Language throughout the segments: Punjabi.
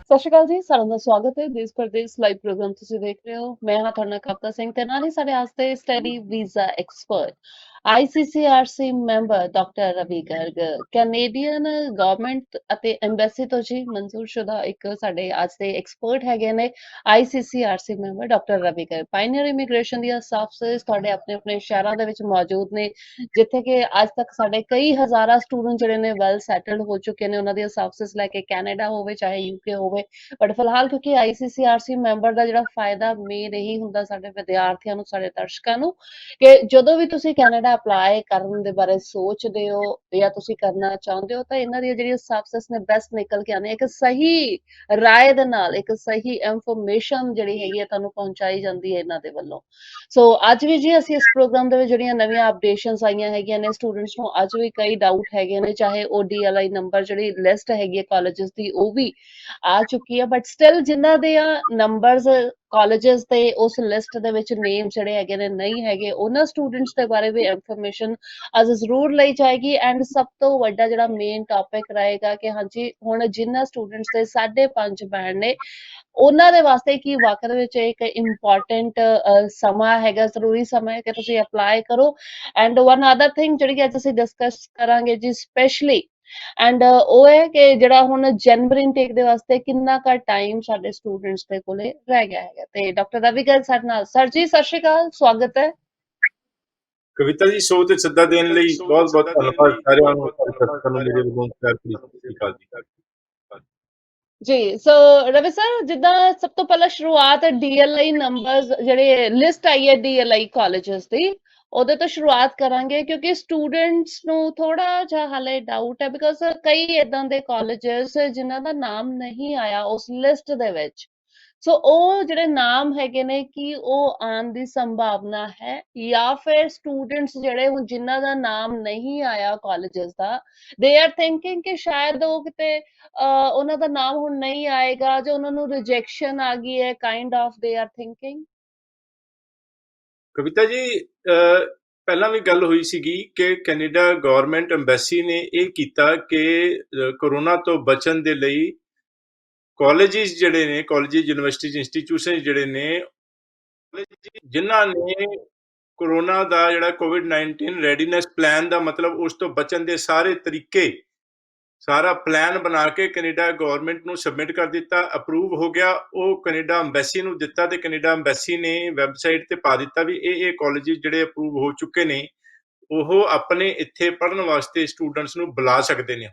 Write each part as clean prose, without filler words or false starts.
ਸਤਿ ਸ਼੍ਰੀ ਅਕਾਲ ਜੀ, ਸਾਰਿਆਂ ਦਾ ਸਵਾਗਤ ਹੈ ਦੇਸ਼ ਪ੍ਰਦੇਸ਼ ਲਾਈਵ ਪ੍ਰੋਗਰਾਮ ਤੁਸੀਂ ਦੇਖ ਰਹੇ ਹੋ। ਮੈਂ ਹਾਂ ਤੁਹਾਡਾ ਕਵਤਾ ਸਿੰਘ ਤੇ ਨਾਲ ਹੀ ਸਾਡੇ ਵਾਸਤੇ study visa expert ICCRC member doctor Ravi Garg Canadian government ਅਤੇ ਐਮਬੈਸੀ ਤੋਂ ਜੀ ਮਨਜ਼ੂਰਸ਼ੁਦਾ ਇੱਕ ਸਾਡੇ ਅੱਜ ਦੇ ਐਕਸਪਰਟ ਹੈਗੇ ਨੇ। ICCRC member doctor Ravi Garg pioneer immigration ਦੀਆਂ ਸਰਵਿਸਿਜ਼ ਤੁਹਾਡੇ ਆਪਣੇ ਆਪਣੇ ਸ਼ਹਿਰਾਂ ਦੇ ਵਿੱਚ ਮੌਜੂਦ ਨੇ, ਜਿੱਥੇ ਕਿ ਅੱਜ ਤੱਕ ਸਾਡੇ ਕਈ ਹਜ਼ਾਰਾਂ ਸਟੂਡੈਂਟ ਜਿਹੜੇ ਨੇ ਵੈਲ ਸੈਟਲਡ ਹੋ ਚੁੱਕੇ ਨੇ ਉਹਨਾਂ ਦੀਆਂ ਸਰਵਿਸਿਜ਼ ਲੈ ਕੇ, ਕੈਨੇਡਾ ਹੋਵੇ ਚਾਹੇ ਯੂਕੇ ਹੋਵੇ। ਬਟ ਫਿਲਹਾਲ ਕਿਉਂਕਿ ਆਈਸੀਸੀਆਰਸੀ ਮੈਂਬਰ ਦਾ ਜਿਹੜਾ ਫਾਇਦਾ ਮੇਨ ਇਹੀ ਹੁੰਦਾ ਸਾਡੇ ਵਿਦਿਆਰਥੀਆਂ ਨੂੰ, ਸਾਡੇ ਦਰਸ਼ਕਾਂ ਨੂੰ, ਕਿ ਜਦੋਂ ਵੀ ਤੁਸੀਂ ਕੈਨੇਡਾ ਅਪਲਾਈ ਕਰਨ ਦੇ ਬਾਰੇ ਸੋਚਦੇ ਹੋ ਜਾਂ ਤੁਸੀਂ ਕਰਨਾ ਚਾਹੁੰਦੇ ਹੋ ਤਾਂ ਇਹਨਾਂ ਦੀਆਂ ਜਿਹੜੀਆਂ ਸਰਵਿਸਿਜ਼ ਨੇ ਬੈਸਟ ਨਿਕਲ ਕੇ ਆਉਂਦੀਆਂ, ਇੱਕ ਸਹੀ ਰਾਏ ਦੇ ਨਾਲ ਇੱਕ ਸਹੀ ਇਨਫੋਰਮੇਸ਼ਨ ਜਿਹੜੀ ਹੈਗੀ ਹੈ ਤੁਹਾਨੂੰ ਪਹੁੰਚਾਈ ਜਾਂਦੀ ਹੈ ਇਹਨਾਂ ਦੇ ਵੱਲੋਂ। ਸੋ ਅੱਜ ਵੀ ਜੀ ਅਸੀਂ ਇਸ ਪ੍ਰੋਗਰਾਮ ਦੇ ਵਿੱਚ ਜਿਹੜੀਆਂ ਨਵੀਆਂ ਅਪਡੇਸ਼ਨਸ ਆਈਆਂ ਹੈਗੀਆਂ ਨੇ, ਸਟੂਡੈਂਟਸ ਨੂੰ ਅੱਜ ਵੀ ਕਈ ਡਾਊਟ ਹੈਗੇ ਨੇ, ਚਾਹੇ ਉਹ ਡੀਐਲਆਈ ਨੰਬਰ ਜਿਹੜੀ ਲਿਸਟ ਹੈਗੀ ਹੈ ਕਾਲਜਸ ਦੀ ਉਹ ਵੀ ਆ ਚੁੱਕੀ ਹੈ, ਬਟ ਸਟਿਲ ਜਿਨ੍ਹਾਂ ਦੇ ਨੰਬਰਸ ਕਾਲਜਸ ਤੇ ਉਸ ਲਿਸਟ ਦੇ ਵਿੱਚ ਨੇਮ ਜਿਹੜੇ ਹੈਗੇ ਨੇ ਨਹੀਂ ਹੈਗੇ, ਉਹਨਾਂ ਸਟੂਡੈਂਟਸ ਦੇ ਬਾਰੇ ਵੀ ਇਨਫੋਰਮੇਸ਼ਨ ਅੱਜ ਜ਼ਰੂਰ ਲਈ ਜਾਏਗੀ। ਐਂਡ ਸਭ ਤੋਂ ਵੱਡਾ ਜਿਹੜਾ ਮੇਨ ਟੌਪਿਕ ਰਹੇਗਾ ਕਿ ਹਾਂਜੀ ਹੁਣ ਜਿਨ੍ਹਾਂ ਸਟੂਡੈਂਟਸ ਦੇ 5.5 ਬੈਂਡ ਨੇ ਉਹਨਾਂ ਦੇ ਵਾਸਤੇ ਕੀ ਵਾਕਈ ਦੇ ਵਿੱਚ ਇੱਕ ਇੰਪੋਰਟੈਂਟ ਸਮਾਂ ਹੈਗਾ, ਜ਼ਰੂਰੀ ਸਮਾਂ ਹੈ ਕਿ ਤੁਸੀਂ ਅਪਲਾਈ ਕਰੋ। ਐਂਡ ਵਨ ਅਦਰ ਥਿੰਗ ਜਿਹੜੀ ਅੱਜ ਅਸੀਂ ਡਿਸਕਸ ਕਰਾਂਗੇ ਜੀ ਸਪੈਸ਼ਲੀ, ਐਂਡ ਉਹ ਹੈ ਕਿ ਜਿਹੜਾ ਹੁਣ ਜਨਵਰੀ ਇਨਟੇਕ ਦੇ ਵਾਸਤੇ ਕਿੰਨਾ ਕੁ ਟਾਈਮ ਸਾਡੇ ਸਟੂਡੈਂਟਸ ਦੇ ਕੋਲੇ ਰਹਿ ਗਿਆ ਹੈਗਾ। ਤੇ ਡਾਕਟਰ ਰਵੀ ਗਰਗ ਸਾਡੇ ਨਾਲ। ਸਰ ਜੀ ਸਤਿ ਸ਼੍ਰੀ ਅਕਾਲ, ਸਵਾਗਤ ਹੈ। ਕਵਿਤਾ ਜੀ, ਸ਼ੋਅ ਤੇ ਸੱਦਾ ਦੇਣ ਲਈ ਬਹੁਤ ਬਹੁਤ ਧੰਨਵਾਦ ਸਾਰਿਆਂ ਨੂੰ, ਸਾਰੇ ਦਰਸ਼ਕਾਂ ਨੂੰ ਮੇਰੇ ਵੱਲੋਂ ਪਿਆਰ ਭਰੀ ਸਤਿ ਸ਼੍ਰੀ ਅਕਾਲ ਜੀ। ਜੀ ਸੋ ਰਵੀ ਸਰ, ਜਿੱਦਾਂ ਸਭ ਤੋਂ ਪਹਿਲਾਂ ਸ਼ੁਰੂਆਤ ਡੀਐਲਆਈ ਨੰਬਰਸ ਜਿਹੜੇ ਲਿਸਟ ਆਈ ਹੈ ਡੀਐਲਆਈ ਕਾਲਜਸ ਦੀ, ਉਹਦੇ ਤੋਂ ਸ਼ੁਰੂਆਤ ਕਰਾਂਗੇ ਕਿਉਂਕਿ ਸਟੂਡੈਂਟਸ ਨੂੰ ਥੋੜਾ ਜਿਹਾ ਹਾਲੇ ਡਾਊਟ ਹੈ, ਬਿਕਾਜ਼ ਕਈ ਇਦਾਂ ਦੇ ਕਾਲਜਸ ਜਿਨ੍ਹਾਂ ਦਾ ਨਾਮ ਨਹੀਂ ਆਇਆ ਉਸ ਲਿਸਟ ਦੇ ਵਿੱਚ। ਸੋ ਉਹ ਜਿਹੜੇ ਨਾਮ ਹੈਗੇ ਨੇ ਕੀ ਉਹ ਆਉਣ ਦੀ ਸੰਭਾਵਨਾ ਹੈ, ਜਾਂ ਫਿਰ ਸਟੂਡੈਂਟਸ ਜਿਹੜੇ ਹੁਣ ਜਿਨ੍ਹਾਂ ਦਾ ਨਾਮ ਨਹੀਂ ਆਇਆ ਕਾਲਜਸ ਦਾ, ਦੇ ਆਰ ਥਿੰਕਿੰਗ ਕਿ ਸ਼ਾਇਦ ਉਹ ਕਿਤੇ ਉਹਨਾਂ ਦਾ ਨਾਮ ਹੁਣ ਨਹੀਂ ਆਏਗਾ ਜਾਂ ਉਹਨਾਂ ਨੂੰ ਰਿਜੈਕਸ਼ਨ ਆ ਗਈ ਹੈ, kind of they are thinking. Kavita ji, ਪਹਿਲਾਂ ਵੀ ਗੱਲ ਹੋਈ ਸੀਗੀ ਕਿ ਕੈਨੇਡਾ ਗਵਰਨਮੈਂਟ ਐਮਬੈਸੀ ਨੇ ਇਹ ਕੀਤਾ ਕਿ ਕੋਰੋਨਾ ਤੋਂ ਬਚਣ ਦੇ ਲਈ ਕਾਲਜਿਸ ਜਿਹੜੇ ਨੇ, ਕਾਲਜਿਸ, ਯੂਨੀਵਰਸਿਟੀਜ਼, ਇੰਸਟੀਚਿਊਸ਼ਨ ਜਿਹੜੇ ਨੇ, ਜਿਨ੍ਹਾਂ ਨੇ ਕੋਰੋਨਾ ਦਾ ਜਿਹੜਾ ਕੋਵਿਡ-19 ਰੈਡੀਨੈਸ ਪਲਾਨ ਦਾ ਮਤਲਬ ਉਸ ਤੋਂ ਬਚਣ ਦੇ ਸਾਰੇ ਤਰੀਕੇ, ਸਾਰਾ ਪਲਾਨ ਬਣਾ ਕੇ ਕੈਨੇਡਾ ਗਵਰਨਮੈਂਟ ਨੂੰ ਸਬਮਿਟ ਕਰ ਦਿੱਤਾ, ਅਪਰੂਵ ਹੋ ਗਿਆ। ਉਹ ਕੈਨੇਡਾ ਐਮਬੈਸੀ ਨੂੰ ਦਿੱਤਾ ਤੇ ਕੈਨੇਡਾ ਐਮਬੈਸੀ ਨੇ ਵੈਬਸਾਈਟ ਤੇ ਪਾ ਦਿੱਤਾ ਵੀ ਇਹ ਕਾਲਜਿਸ ਜਿਹੜੇ ਅਪਰੂਵ ਹੋ ਚੁੱਕੇ ਨੇ ਉਹ ਆਪਣੇ ਇੱਥੇ ਪੜ੍ਹਨ ਵਾਸਤੇ ਸਟੂਡੈਂਟਸ ਨੂੰ ਬੁਲਾ ਸਕਦੇ ਨੇ।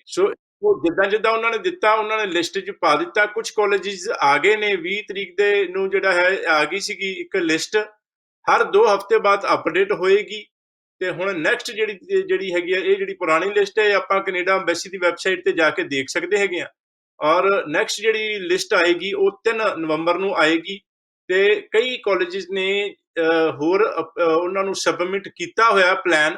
ਸੋ ਉਹ ਜਿੱਦਾਂ ਜਿੱਦਾਂ ਉਹਨਾਂ ਨੇ ਦਿੱਤਾ, ਉਹਨਾਂ ਨੇ ਲਿਸਟ 'ਚ ਪਾ ਦਿੱਤਾ। ਕੁਝ ਕਾਲਜਿਸ ਆ ਗਏ ਨੇ 20 ਤਰੀਕ ਦੇ ਨੂੰ, ਜਿਹੜਾ ਹੈ ਆ ਗਈ ਸੀਗੀ ਇੱਕ ਲਿਸਟ, ਹਰ 2 ਹਫ਼ਤੇ ਬਾਅਦ ਅਪਡੇਟ ਹੋਏਗੀ। ਤੇ ਹੁਣ ਨੈਕਸਟ ਜਿਹੜੀ ਹੈਗੀ ਆ, ਇਹ ਜਿਹੜੀ ਪੁਰਾਣੀ ਲਿਸਟ ਹੈ ਆਪਾਂ ਕੈਨੇਡਾ ਐਮਬੈਸੀ ਦੀ ਵੈਬਸਾਈਟ ਤੇ ਜਾ ਕੇ ਦੇਖ ਸਕਦੇ ਹੈਗੇ ਆ। ਔਰ ਨੈਕਸਟ ਜਿਹੜੀ ਲਿਸਟ ਆਏਗੀ ਉਹ 3 ਨਵੰਬਰ ਨੂੰ ਆਏਗੀ। ਤੇ ਕਈ ਕਾਲਜਿਸ ਨੇ ਹੋਰ ਉਹਨਾਂ ਨੂੰ ਸਬਮਿਟ ਕੀਤਾ ਹੋਇਆ ਪਲਾਨ,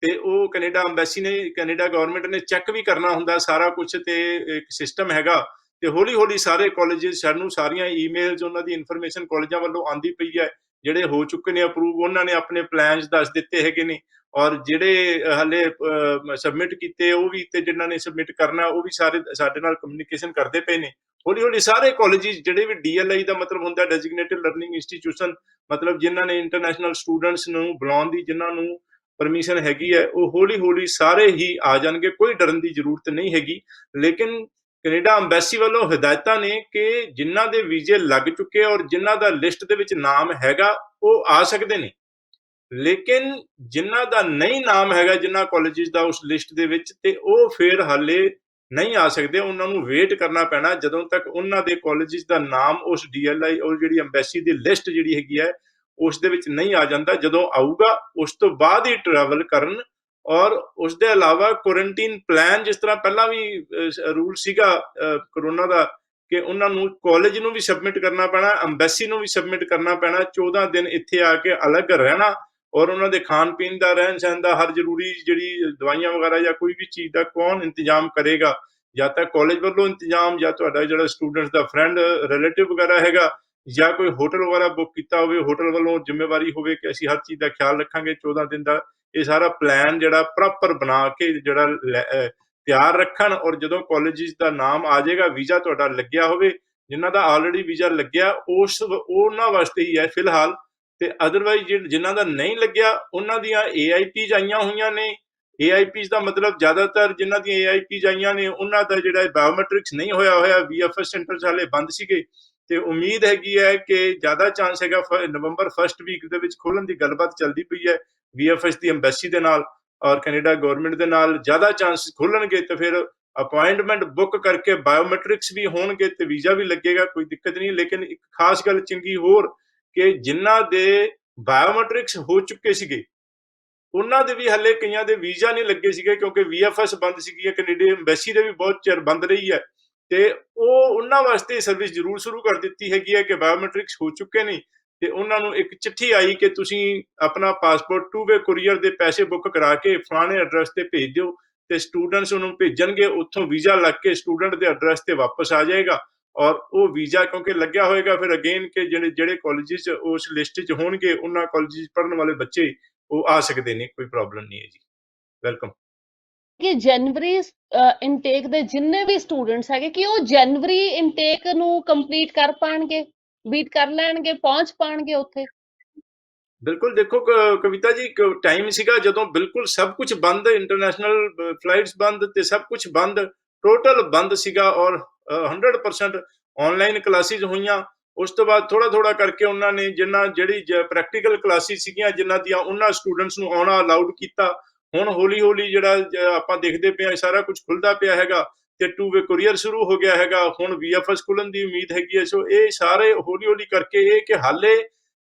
ਤੇ ਉਹ ਕੈਨੇਡਾ ਐਮਬੈਸੀ ਨੇ, ਕੈਨੇਡਾ ਗਵਰਨਮੈਂਟ ਨੇ ਚੈੱਕ ਵੀ ਕਰਨਾ ਹੁੰਦਾ ਸਾਰਾ ਕੁਝ, ਤੇ ਇੱਕ ਸਿਸਟਮ ਹੈਗਾ। ਤੇ ਹੌਲੀ ਹੌਲੀ ਸਾਰੇ ਕਾਲਜਿਸ ਸਾਨੂੰ ਸਾਰੀਆਂ ਈਮੇਲਸ, ਉਹਨਾਂ ਦੀ ਇਨਫੋਰਮੇਸ਼ਨ ਕਾਲਜਾਂ ਵੱਲੋਂ ਆਂਦੀ ਪਈ ਹੈ। ਜਿਹੜੇ ਹੋ ਚੁੱਕੇ ਨੇ ਅਪਰੂਵ, ਉਹਨਾਂ ਨੇ ਆਪਣੇ ਪਲਾਨਸ ਦੱਸ ਦਿੱਤੇ ਹੈਗੇ ਨੇ। ਔਰ ਜਿਹੜੇ ਹਾਲੇ ਸਬਮਿਟ ਕੀਤੇ ਉਹ ਵੀ, ਤੇ ਜਿਨ੍ਹਾਂ ਨੇ ਸਬਮਿਟ ਕਰਨਾ ਉਹ ਵੀ ਸਾਰੇ ਸਾਡੇ ਨਾਲ ਕਮਿਊਨੀਕੇਸ਼ਨ ਕਰਦੇ ਪਏ ਨੇ। ਹੌਲੀ ਹੌਲੀ ਸਾਰੇ ਕਾਲਜਿਸ ਜਿਹੜੇ ਵੀ ਡੀਐਲਆਈ ਦਾ ਮਤਲਬ ਹੁੰਦਾ ਡੈਜ਼ਿਗਨੇਟਿਡ ਲਰਨਿੰਗ ਇੰਸਟੀਟਿਊਸ਼ਨ, ਮਤਲਬ ਜਿਨ੍ਹਾਂ ਨੇ ਇੰਟਰਨੈਸ਼ਨਲ ਸਟੂਡੈਂਟਸ ਨੂੰ ਬੁਲਾਉਣ ਦੀ, ਜਿਨ੍ਹਾਂ ਨੂੰ ਪਰਮਿਸ਼ਨ ਹੈਗੀ ਹੈ, ਉਹ ਹੌਲੀ ਹੌਲੀ ਸਾਰੇ ਹੀ ਆ ਜਾਣਗੇ। ਕੋਈ ਡਰਨ ਦੀ ਜ਼ਰੂਰਤ ਨਹੀਂ ਹੈਗੀ। ਲੇਕਿਨ ਕੈਨੇਡਾ ਐਮਬੈਸੀ ਵੱਲੋਂ ਹਦਾਇਤਾਂ ਨੇ ਕਿ ਜਿਨ੍ਹਾਂ ਦੇ ਵੀਜ਼ੇ ਲੱਗ ਚੁੱਕੇ ਔਰ ਜਿਨ੍ਹਾਂ ਦਾ ਲਿਸਟ ਦੇ ਵਿੱਚ ਨਾਮ ਹੈਗਾ ਉਹ ਆ ਸਕਦੇ ਨੇ। ਲੇਕਿਨ ਜਿਨ੍ਹਾਂ ਦਾ ਨਹੀਂ ਨਾਮ ਹੈਗਾ, ਜਿਨ੍ਹਾਂ ਕਾਲਜਿਸ ਦਾ ਉਸ ਲਿਸਟ ਦੇ ਵਿੱਚ, ਤੇ ਉਹ ਫਿਰ ਹਾਲੇ ਨਹੀਂ ਆ ਸਕਦੇ। ਉਹਨਾਂ ਨੂੰ ਵੇਟ ਕਰਨਾ ਪੈਣਾ ਜਦੋਂ ਤੱਕ ਉਹਨਾਂ ਦੇ ਕਾਲਜਿਸ ਦਾ ਨਾਮ ਉਸ ਡੀਐਲਆਈ, ਉਹ ਜਿਹੜੀ ਐਮਬੈਸੀ ਦੀ ਲਿਸਟ ਜਿਹੜੀ ਹੈਗੀ ਹੈ ਉਸ ਦੇ ਵਿੱਚ ਨਹੀਂ ਆ ਜਾਂਦਾ। ਜਦੋਂ ਆਊਗਾ ਉਸ ਤੋਂ ਬਾਅਦ ਹੀ ਟਰੈਵਲ ਕਰਨ। ਔਰ ਉਸ ਦੇ ਇਲਾਵਾ ਕੁਆਰੰਟਾਈਨ ਪਲਾਨ, ਜਿਸ ਤਰ੍ਹਾਂ ਪਹਿਲਾਂ ਵੀ ਰੂਲ ਸੀਗਾ ਕਰੋਨਾ ਦਾ, ਕਿ ਉਹਨਾਂ ਨੂੰ ਕਾਲਜ ਨੂੰ ਵੀ ਸਬਮਿਟ ਕਰਨਾ ਪੈਣਾ, ਐਮਬੈਸੀ ਨੂੰ ਵੀ ਸਬਮਿਟ ਕਰਨਾ ਪੈਣਾ, 14 ਦਿਨ ਇੱਥੇ ਆ ਕੇ ਅਲੱਗ ਰਹਿਣਾ, ਔਰ ਉਹਨਾਂ ਦੇ ਖਾਣ ਪੀਣ ਦਾ, ਰਹਿਣ ਸਹਿਣ ਦਾ, ਹਰ ਜ਼ਰੂਰੀ ਜਿਹੜੀ ਦਵਾਈਆਂ ਵਗੈਰਾ ਜਾਂ ਕੋਈ ਵੀ ਚੀਜ਼ ਦਾ ਕੌਣ ਇੰਤਜ਼ਾਮ ਕਰੇਗਾ? ਜਾਂ ਤਾਂ ਕਾਲਜ ਵੱਲੋਂ ਇੰਤਜ਼ਾਮ, ਜਾਂ ਤੁਹਾਡਾ ਜਿਹੜਾ ਸਟੂਡੈਂਟਸ ਦਾ ਫਰੈਂਡ ਰਿਲੇਟਿਵ ਵਗੈਰਾ ਹੈਗਾ, ਜਾਂ ਕੋਈ ਹੋਟਲ ਵਗੈਰਾ ਬੁੱਕ ਕੀਤਾ ਹੋਵੇ, ਹੋਟਲ ਵੱਲੋਂ ਜ਼ਿੰਮੇਵਾਰੀ ਹੋਵੇ ਕਿ ਅਸੀਂ ਹਰ ਚੀਜ਼ ਦਾ ਖਿਆਲ ਰੱਖਾਂਗੇ 14 ਦਿਨ ਦਾ। ਇਹ ਸਾਰਾ ਪਲਾਨ ਜਿਹੜਾ ਪ੍ਰੋਪਰ ਬਣਾ ਕੇ ਜਿਹੜਾ ਤਿਆਰ ਰੱਖਣ, ਔਰ ਜਦੋਂ ਕਾਲਜਿਸ ਦਾ ਨਾਮ ਆ ਜਾਏਗਾ, ਵੀਜ਼ਾ ਤੁਹਾਡਾ ਲੱਗਿਆ ਹੋਵੇ, ਜਿਨ੍ਹਾਂ ਦਾ ਆਲਰੇਡੀ ਵੀਜ਼ਾ ਲੱਗਿਆ ਉਹਨਾਂ ਵਾਸਤੇ ਹੀ ਹੈ ਫਿਲਹਾਲ। ਤੇ ਅਦਰਵਾਈਜ਼ ਜਿਨ੍ਹਾਂ ਦਾ ਨਹੀਂ ਲੱਗਿਆ ਉਹਨਾਂ ਦੀਆਂ AIPs ਆਈਆਂ ਹੋਈਆਂ ਨੇ। AIPs ਦਾ ਮਤਲਬ ਜ਼ਿਆਦਾਤਰ ਜਿਨ੍ਹਾਂ ਦੀਆਂ AIPs ਆਈਆਂ ਨੇ ਉਹਨਾਂ ਦਾ ਜਿਹੜਾ ਬਾਇਓਮੈਟ੍ਰਿਕਸ ਨਹੀਂ ਹੋਇਆ VFS ਸੈਂਟਰ ਹਾਲੇ ਬੰਦ ਸੀਗੇ, ਤੇ ਉਮੀਦ ਹੈਗੀ ਹੈ ਕਿ ਜ਼ਿਆਦਾ ਚਾਂਸ ਹੈਗਾ ਨਵੰਬਰ ਫਸਟ ਵੀਕ ਦੇ ਵਿੱਚ ਖੋਲਣ ਦੀ ਗੱਲਬਾਤ ਚੱਲਦੀ ਪਈ ਹੈ VFS ਦੀ ਐਮਬੈਸੀ ਦੇ ਨਾਲ ਔਰ ਕੈਨੇਡਾ ਗਵਰਨਮੈਂਟ ਦੇ ਨਾਲ। ਜ਼ਿਆਦਾ ਚਾਂਸ ਖੋਲਣਗੇ ਤੇ ਫਿਰ ਅਪਾਇੰਟਮੈਂਟ ਬੁੱਕ ਕਰਕੇ ਬਾਇਓਮੈਟ੍ਰਿਕਸ ਵੀ ਹੋਣਗੇ ਤੇ ਵੀਜ਼ਾ ਵੀ ਲੱਗੇਗਾ, ਕੋਈ ਦਿੱਕਤ ਨਹੀਂ। ਲੇਕਿਨ ਇੱਕ ਖਾਸ ਗੱਲ ਚੰਗੀ ਹੋਰ ਕਿ ਜਿਨ੍ਹਾਂ ਦੇ ਬਾਇਓਮੈਟ੍ਰਿਕਸ ਹੋ ਚੁੱਕੇ ਸੀਗੇ ਉਹਨਾਂ ਦੇ ਵੀ ਹਲੇ ਕਈਆਂ ਦੇ ਵੀਜ਼ਾ ਨਹੀਂ ਲੱਗੇ ਸੀਗੇ, ਕਿਉਂਕਿ VFS ਬੰਦ ਸੀਗੀ, ਕੈਨੇਡਾ ਐਮਬੈਸੀ ਦੇ ਵੀ ਬਹੁਤ ਚਿਰ ਬੰਦ ਰਹੀ ਹੈ, ਤੇ ਉਹਨਾਂ ਵਾਸਤੇ ਸਰਵਿਸ ਜ਼ਰੂਰ ਸ਼ੁਰੂ ਕਰ ਦਿੱਤੀ ਹੈਗੀ ਹੈ ਕਿ ਬਾਇਓਮੈਟ੍ਰਿਕਸ ਹੋ ਚੁੱਕੇ ਨੇ, ਤੇ ਉਹਨਾਂ ਨੂੰ ਇੱਕ ਚਿੱਠੀ ਆਈ ਕਿ ਤੁਸੀਂ ਆਪਣਾ ਪਾਸਪੋਰਟ 2-ਵੇ ਕੁਰੀਅਰ ਦੇ ਪੈਸੇ ਬੁੱਕ ਕਰਾ ਕੇ ਫਲਾਣੇ ਐਡਰੈਸ ਤੇ ਭੇਜ ਦਿਓ, ਤੇ ਸਟੂਡੈਂਟਸ ਉਹਨੂੰ ਭੇਜਣਗੇ, ਉੱਥੋਂ ਵੀਜ਼ਾ ਲੱਗ ਕੇ ਸਟੂਡੈਂਟ ਦੇ ਐਡਰੈਸ ਤੇ ਵਾਪਸ ਆ ਜਾਏਗਾ। ਔਰ ਉਹ ਵੀਜ਼ਾ ਕਿਉਂਕਿ ਲੱਗਿਆ ਹੋਏਗਾ, ਫਿਰ ਅਗੇਨ ਕਿ ਜਿਹੜੇ ਕਾਲਜਿਸ ਉਸ ਲਿਸਟ 'ਚ ਹੋਣਗੇ ਉਹਨਾਂ ਕਾਲਜਿਸ ਪੜ੍ਹਨ ਵਾਲੇ ਬੱਚੇ ਉਹ ਆ ਸਕਦੇ ਨੇ, ਕੋਈ ਪ੍ਰੋਬਲਮ ਨਹੀਂ ਹੈ ਜੀ। ਵੈਲਕਮ। ਕਿ ਜਨਵਰੀ ਇਨਟੇਕ ਦੇ ਜਿੰਨੇ ਵੀ ਸਟੂਡੈਂਟਸ ਹੈਗੇ ਕਿ ਉਹ ਜਨਵਰੀ ਇਨਟੇਕ ਨੂੰ ਕੰਪਲੀਟ ਕਰ ਪਾਣਗੇ, ਬੀਟ ਕਰ ਲੈਣਗੇ, ਪਹੁੰਚ ਪਾਣਗੇ ਉੱਥੇ? ਬਿਲਕੁਲ। ਦੇਖੋ ਕਵਿਤਾ ਜੀ, ਟਾਈਮ ਸੀਗਾ ਜਦੋਂ ਬਿਲਕੁਲ ਸਭ ਕੁਝ ਬੰਦ, ਇੰਟਰਨੈਸ਼ਨਲ ਫਲਾਈਟਸ ਬੰਦ ਤੇ ਸਭ ਕੁਝ ਬੰਦ, ਟੋਟਲ ਬੰਦ ਸੀਗਾ, ਔਰ 100% ਆਨਲਾਈਨ ਕਲਾਸਿਸ ਹੋਈਆਂ। ਉਸ ਤੋਂ ਬਾਅਦ ਥੋੜਾ ਥੋੜਾ ਕਰਕੇ ਉਹਨਾਂ ਨੇ ਜਿਹੜੀ ਪ੍ਰੈਕਟੀਕਲ ਕਲਾਸਿਸ ਸੀਗੀਆਂ ਜਿਨ੍ਹਾਂ ਦੀਆਂ, ਉਹਨਾਂ ਸਟੂਡੈਂਟਸ ਨੂੰ ਆਉਣਾ ਅਲਾਉਡ ਕੀਤਾ। ਹੁਣ ਹੌਲੀ ਹੌਲੀ ਜਿਹੜਾ ਆਪਾਂ ਦੇਖਦੇ ਪਏ ਸਾਰਾ ਕੁਝ ਖੁੱਲਦਾ ਪਿਆ ਹੈਗਾ, ਤੇ 2-ਵੇ ਕੁਰੀਅਰ ਸ਼ੁਰੂ ਹੋ ਗਿਆ ਹੈਗਾ, ਹੁਣ VFS ਖੁੱਲਣ ਦੀ ਉਮੀਦ ਹੈਗੀ ਹੈ। ਸੋ ਇਹ ਸਾਰੇ ਹੌਲੀ ਹੌਲੀ ਕਰਕੇ ਇਹ ਕਿ ਹਾਲੇ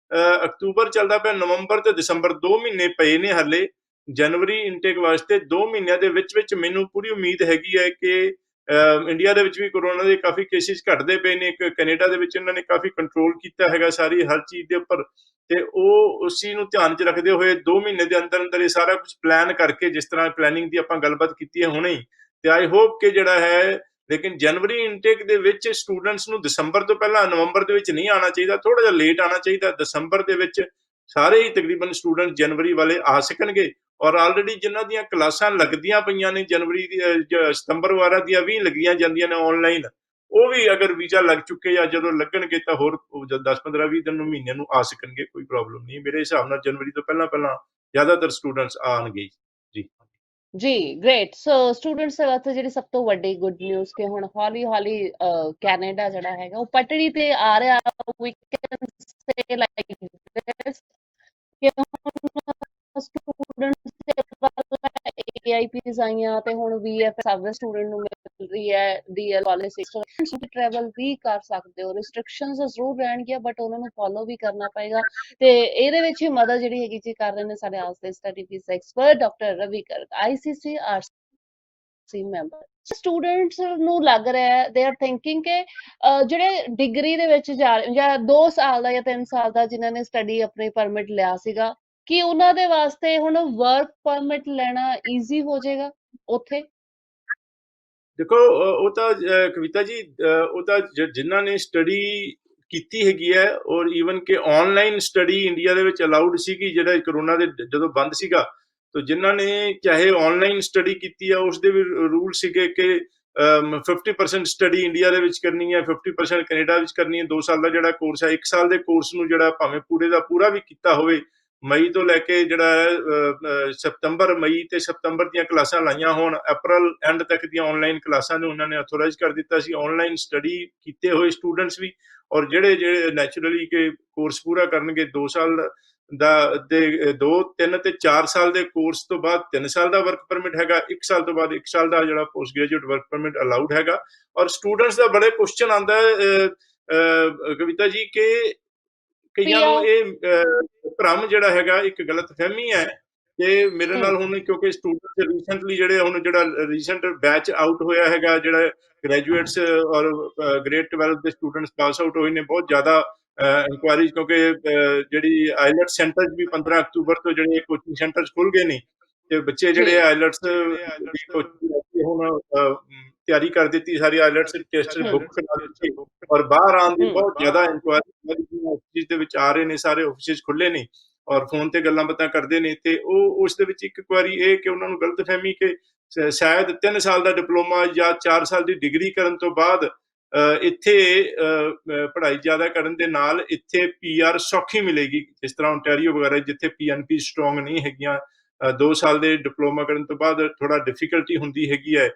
ਅਕਤੂਬਰ ਚੱਲਦਾ ਪਿਆ, ਨਵੰਬਰ ਤੇ ਦਸੰਬਰ 2 ਮਹੀਨੇ ਪਏ ਨੇ ਹਾਲੇ ਜਨਵਰੀ ਇਨਟੇਕ ਵਾਸਤੇ। 2 ਮਹੀਨਿਆਂ ਦੇ ਵਿੱਚ ਮੈਨੂੰ ਪੂਰੀ ਉਮੀਦ ਹੈਗੀ ਹੈ ਕਿ ਇੰਡੀਆ ਦੇ ਵਿੱਚ ਵੀ ਕੋਰੋਨਾ ਦੇ ਕਾਫੀ ਕੇਸਿਸ ਘਟਦੇ ਪਏ ਨੇ, ਕੈਨੇਡਾ ਦੇ ਵਿੱਚ ਇਹਨਾਂ ਨੇ ਕਾਫੀ ਕੰਟਰੋਲ ਕੀਤਾ ਹੈਗਾ ਸਾਰੀ ਹਰ ਚੀਜ਼ ਦੇ ਉੱਪਰ, ਤੇ ਉਹ ਉਸ ਚੀਜ਼ ਨੂੰ ਧਿਆਨ 'ਚ ਰੱਖਦੇ ਹੋਏ 2 ਮਹੀਨੇ ਦੇ ਅੰਦਰ ਅੰਦਰ ਇਹ ਸਾਰਾ ਕੁਝ ਪਲਾਨ ਕਰਕੇ, ਜਿਸ ਤਰ੍ਹਾਂ ਪਲੈਨਿੰਗ ਦੀ ਆਪਾਂ ਗੱਲਬਾਤ ਕੀਤੀ ਹੈ ਹੁਣੇ, ਤੇ ਆਈ ਹੋਪ ਕਿ ਜਿਹੜਾ ਹੈ, ਲੇਕਿਨ ਜਨਵਰੀ ਇਨਟੇਕ ਦੇ ਵਿੱਚ ਸਟੂਡੈਂਟਸ ਨੂੰ ਦਸੰਬਰ ਤੋਂ ਪਹਿਲਾਂ, ਨਵੰਬਰ ਦੇ ਵਿੱਚ ਨਹੀਂ ਆਉਣਾ ਚਾਹੀਦਾ, ਥੋੜਾ ਜਿਹਾ ਲੇਟ ਆਉਣਾ ਚਾਹੀਦਾ। ਦਸੰਬਰ ਦੇ ਵਿੱਚ ਸਾਰੇ ਹੀ ਤਕਰੀਬਨ ਸਟੂਡੈਂਟ ਜਨਵਰੀ ਵਾਲੇ ਆ ਸਕਣਗੇ, ਔਰ ਆਲਰੇਡੀ ਜਿਨ੍ਹਾਂ ਦੀਆਂ ਕਲਾਸਾਂ ਲੱਗਦੀਆਂ ਪਈਆਂ ਨੇ ਜਨਵਰੀ ਦੀ, ਸਤੰਬਰ ਵਾਰਾਂ ਦੀਆਂ ਵੀ ਲੱਗੀਆਂ ਜਾਂਦੀਆਂ ਨੇ ਆਨਲਾਈਨ, ਉਹ ਵੀ ਅਗਰ ਵੀਜ਼ਾ ਲੱਗ ਚੁੱਕੇ ਜਾਂ ਜਦੋਂ ਲੱਗਣਗੇ ਤਾਂ ਹੋਰ 10-15-20 ਦਿਨ ਨੂੰ, ਮਹੀਨੇ ਨੂੰ ਆ ਸਕਣਗੇ, ਕੋਈ ਪ੍ਰੋਬਲਮ ਨਹੀਂ। ਮੇਰੇ ਹਿਸਾਬ ਨਾਲ ਜਨਵਰੀ ਤੋਂ ਪਹਿਲਾਂ ਪਹਿਲਾਂ ਜ਼ਿਆਦਾਤਰ ਸਟੂਡੈਂਟਸ ਆਣਗੇ ਜੀ। ਜੀ, ਗ੍ਰੇਟ। ਸੋ ਸਟੂਡੈਂਟਸ ਦੇ ਵਾਸਤੇ ਜਿਹੜੀ ਸਭ ਤੋਂ ਵੱਡੀ ਗੁੱਡ ਨਿਊਜ਼ ਕਿ ਹੁਣ ਹੌਲੀ ਹੌਲੀ ਕੈਨੇਡਾ ਜਿਹੜਾ ਹੈਗਾ ਉਹ ਪਟੜੀ ਤੇ ਆ ਰਿਹਾ। ਵੀ ਕੈਨ ਸੇ ਲਾਈਕ ਦਿਸ ਕਿ ਹੁਣ ਸਟੂਡੈਂਟਸ ਦੇ AIPs ਆਈਆਂ ਤੇ ਹੁਣ VFS ਸਭ ਸਟੂਡੈਂਟ ਨੂੰ ਮਿਲ ਰਹੀ ਹੈ DL ਵਾਲੇ ਸਿਸਟਮ, ਟਰੈਵਲ ਵੀ ਕਰ ਸਕਦੇ ਹੋ। ਰਿਸਟ੍ਰਿਕਸ਼ਨਸ ਜ਼ਰੂਰ ਰਹਿਣਗੀਆਂ ਬਟ ਉਹਨਾਂ ਨੂੰ ਫੋਲੋ ਵੀ ਕਰਨਾ ਪਏਗਾ, ਤੇ ਇਹਦੇ ਵਿੱਚ ਹੀ ਮਦਦ ਜਿਹੜੀ ਹੈਗੀ ਜੀ ਕਰ ਰਹੇ ਨੇ ਸਾਡੇ ਅੱਜ ਦੇ study visa expert doctor Ravi Garg, ICCRC member. Students ਨੂੰ ਲੱਗ ਰਿਹਾ ਹੈ, ਦੇ ਆਰ ਥਿੰਕਿੰਗ ਕਿ ਜਿਹੜੇ ਡਿਗਰੀ ਦੇ ਵਿੱਚ ਜਾ ਰਹੇ ਜਾਂ 2 ਸਾਲ ਦਾ ਜਾਂ 3 ਸਾਲ ਦਾ ਜਿਨ੍ਹਾਂ ਨੇ ਸਟੱਡੀ ਆਪਣੀ ਪਰਮਿਟ ਲਿਆ ਸੀਗਾ, ਕਿ ਉਹਨਾਂ ਦੇ ਵਾਸਤੇ ਹੁਣ ਵਰਕ ਪਰਮਿਟ ਲੈਣਾ ਈਜ਼ੀ ਹੋ ਜਾਏਗਾ ਉੱਥੇ? ਦੇਖੋ ਉਹ ਤਾਂ ਕਵਿਤਾ ਜੀ, ਉਹ ਤਾਂ ਜਿਨ੍ਹਾਂ ਨੇ ਸਟੱਡੀ ਕੀਤੀ ਹੈਗੀ ਹੈ, ਔਰ ਈਵਨ ਕਿ ਆਨਲਾਈਨ ਸਟੱਡੀ ਇੰਡੀਆ ਦੇ ਵਿੱਚ ਅਲਾਉਡ ਸੀਗੀ ਜਿਹੜਾ ਕਰੋਨਾ ਦੇ ਜਦੋਂ ਬੰਦ ਸੀਗਾ, ਤਾਂ ਜਿਨ੍ਹਾਂ ਨੇ ਚਾਹੇ ਆਨਲਾਈਨ ਸਟੱਡੀ ਕੀਤੀ ਆ ਉਸ ਦੇ ਵੀ ਰੂਲ ਸੀਗੇ ਕਿ 50% ਸਟੱਡੀ ਇੰਡੀਆ ਦੇ ਵਿੱਚ ਕਰਨੀ ਹੈ, 50% ਕੈਨੇਡਾ ਵਿੱਚ ਕਰਨੀ ਹੈ। 2 ਸਾਲ ਦਾ ਜਿਹੜਾ ਕੋਰਸ ਹੈ, 1 ਸਾਲ ਦੇ ਕੋਰਸ ਨੂੰ ਜਿਹੜਾ ਭਾਵੇਂ ਪੂਰੇ ਦਾ ਪੂਰਾ ਵੀ ਕੀਤਾ ਹੋਵੇ, ਮਈ ਤੋਂ ਲੈ ਕੇ ਜਿਹੜਾ ਹੈ ਸਤੰਬਰ, ਮਈ ਤੇ ਸਤੰਬਰ ਦੀਆਂ ਕਲਾਸਾਂ ਲਾਈਆਂ ਹੋਣ, ਅਪ੍ਰੈਲ ਐਂਡ ਤੱਕ ਦੀਆਂ ਆਨਲਾਈਨ ਕਲਾਸਾਂ ਨੂੰ ਉਹਨਾਂ ਨੇ ਅਥੋਰਾਈਜ਼ ਕਰ ਦਿੱਤਾ ਸੀ। ਆਨਲਾਈਨ ਸਟੱਡੀ ਕੀਤੇ ਹੋਏ ਸਟੂਡੈਂਟਸ ਵੀ, ਔਰ ਜਿਹੜੇ ਨੈਚੁਰਲੀ ਕਿ ਕੋਰਸ ਪੂਰਾ ਕਰਨਗੇ 2 ਸਾਲ ਦਾ, ਦੇ 2, 3 ਤੇ 4 ਸਾਲ ਦੇ ਕੋਰਸ ਤੋਂ ਬਾਅਦ 3 ਸਾਲ ਦਾ ਵਰਕ ਪਰਮਿਟ ਹੈਗਾ, 1 ਸਾਲ ਤੋਂ ਬਾਅਦ 1 ਸਾਲ ਦਾ ਜਿਹੜਾ post graduate work permit allowed ਹੈਗਾ। ਔਰ ਸਟੂਡੈਂਟਸ ਦਾ ਬੜੇ ਕੁਐਸਚਨ ਆਉਂਦਾ ਹੈ ਕਵਿਤਾ ਜੀ ਕਿ ਕਈਆਂ ਨੂੰ ਇਹ ਭ੍ਰਮ ਜਿਹੜਾ ਹੈਗਾ, ਇੱਕ ਗਲਤ ਫਹਿਮੀ ਹੈ ਕਿ ਮੇਰੇ ਨਾਲ ਹੁਣ, ਕਿਉਂਕਿ ਸਟੂਡੈਂਟ ਰੀਸੈਂਟਲੀ ਜਿਹੜੇ ਹੁਣ ਜਿਹੜਾ ਰੀਸੈਂਟ ਬੈਚ ਆਊਟ ਹੋਇਆ ਹੈਗਾ, ਜਿਹੜਾ ਗ੍ਰੈਜੂਏਟਸ ਔਰ ਗ੍ਰੇਡ 12 ਦੇ ਸਟੂਡੈਂਟਸ ਪਾਸ ਆਊਟ ਹੋਏ ਨੇ, ਬਹੁਤ ਜ਼ਿਆਦਾ ਇਨਕੁਆਇਰੀਜ਼, ਕਿਉਂਕਿ ਜਿਹੜੀ ਆਈਲੈਟ ਸੈਂਟਰ ਵੀ 15 ਅਕਤੂਬਰ ਤੋਂ ਜਿਹੜੇ ਕੋਚਿੰਗ ਸੈਂਟਰ ਖੁੱਲ ਗਏ ਨੇ, ਤੇ ਬੱਚੇ ਜਿਹੜੇ ਆਈਲੈਟਸ ਦੀ ਕੋਚਿੰਗ ਹੁਣ ਤਿਆਰੀ ਕਰ ਦਿੱਤੀ, ਸਾਰੀ ਆਈਲੈਟਸ ਟੈਸਟ ਬੁੱਕ ਕਰਾ ਦਿੱਤੇ, ਔਰ ਬਾਹਰ ਆਉਣ ਦੀ ਬਹੁਤ ਜ਼ਿਆਦਾ ਇਨਕੁਆਇਰੀ ਆਫਿਸ ਦੇ ਵਿੱਚ ਆ ਰਹੇ ਨੇ, ਸਾਰੇ ਆਫਿਸ ਖੁੱਲੇ ਨੇ ਔਰ ਫੋਨ ਤੇ ਗੱਲਾਂ ਬਾਤਾਂ ਕਰਦੇ ਨੇ, ਤੇ ਉਹ ਉਸ ਦੇ ਵਿੱਚ ਇੱਕ ਵਾਰੀ ਇਹ ਕਿ ਉਹਨਾਂ ਨੂੰ ਗਲਤ ਫਹਿਮੀ ਕਿ ਸ਼ਾਇਦ 3 ਸਾਲ ਦਾ ਡਿਪਲੋਮਾ ਜਾਂ 4 ਸਾਲ ਦੀ ਡਿਗਰੀ ਕਰਨ ਤੋਂ ਬਾਅਦ ਇੱਥੇ ਪੜ੍ਹਾਈ ਜ਼ਿਆਦਾ ਕਰਨ ਦੇ ਨਾਲ ਇੱਥੇ PR ਸੌਖੀ ਮਿਲੇਗੀ, ਜਿਸ ਤਰ੍ਹਾਂ ਓਨਟਾਰੀਓ ਵਗੈਰਾ ਜਿੱਥੇ PNP ਸਟਰੋਂਗ ਨਹੀਂ ਹੈਗੀਆਂ। 2 ਸਾਲ ਦੇ ਡਿਪਲੋਮਾ ਕਰਨ ਤੋਂ ਬਾਅਦ ਥੋੜਾ ਡਿਫਿਕਲਟੀ ਹੁੰਦੀ ਹੈਗੀ ਹੈ